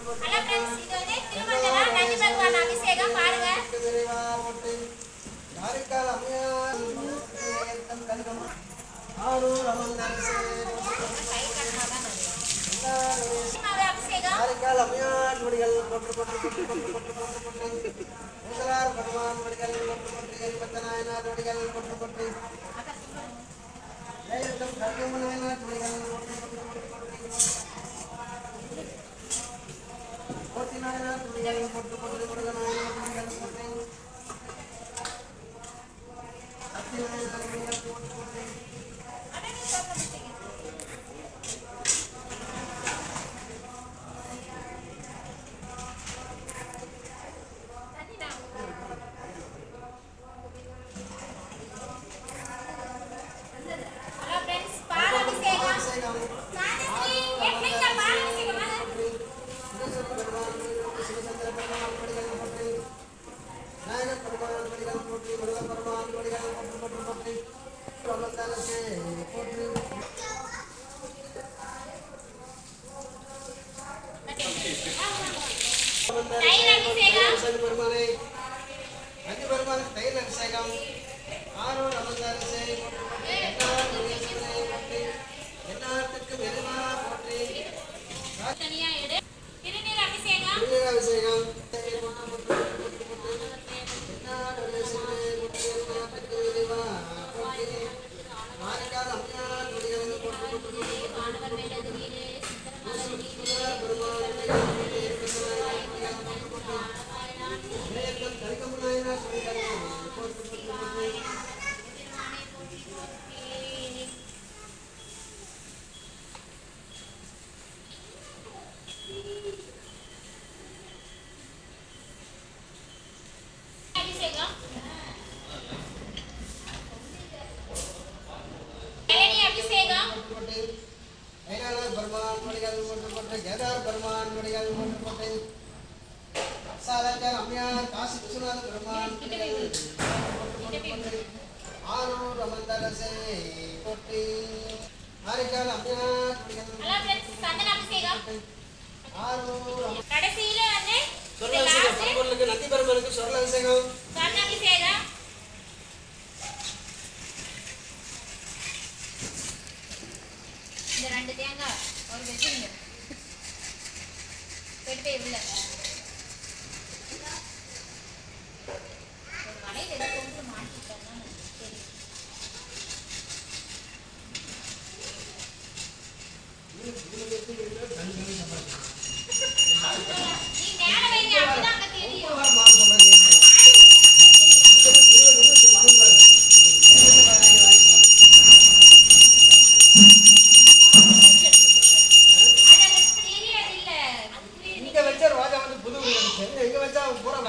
hello friends இது வந்து திருமங்கல நந்தி பகவான் அபிஷேகம் பாருங்க காரைக்கால் அம்மையார் ஆரூர் அமர்ந்தரசே காரைக்கால் அம்மையார் நொடிகள் போற்று போற்று போற்று போற்று போற்று போற்று போற்று மூசலார் பகவான் நொடிகள் போற்று போற்று எரிபத்தநாயனார் நொடிகள் போற்று போற்று ஜெயந்தம் கல்கமநாயனார் நொடிகள் போற்று போற்று போற்றி நாயனார் நொடிகள் போற்று போற்று முருகநாயனார் நொடிகள் போற்று சத்தியநாயனார் நொடிகள் போற்று போற்று நந்தி பெருமானுக்கு சொர்ண அபிஷேகம் இந்த ரெண்டு தேங்காய் ஒரு வெஜிங்க பெட்டே உள்ள ஒரு மலையில எது கொண்டு மாட்டிட்டேன்னா நீ மேல வைங்க அப்பதான் அங்க தெரியும் இங்க வச்ச ரோஜா வந்து புது எங்க வச்சா பூரா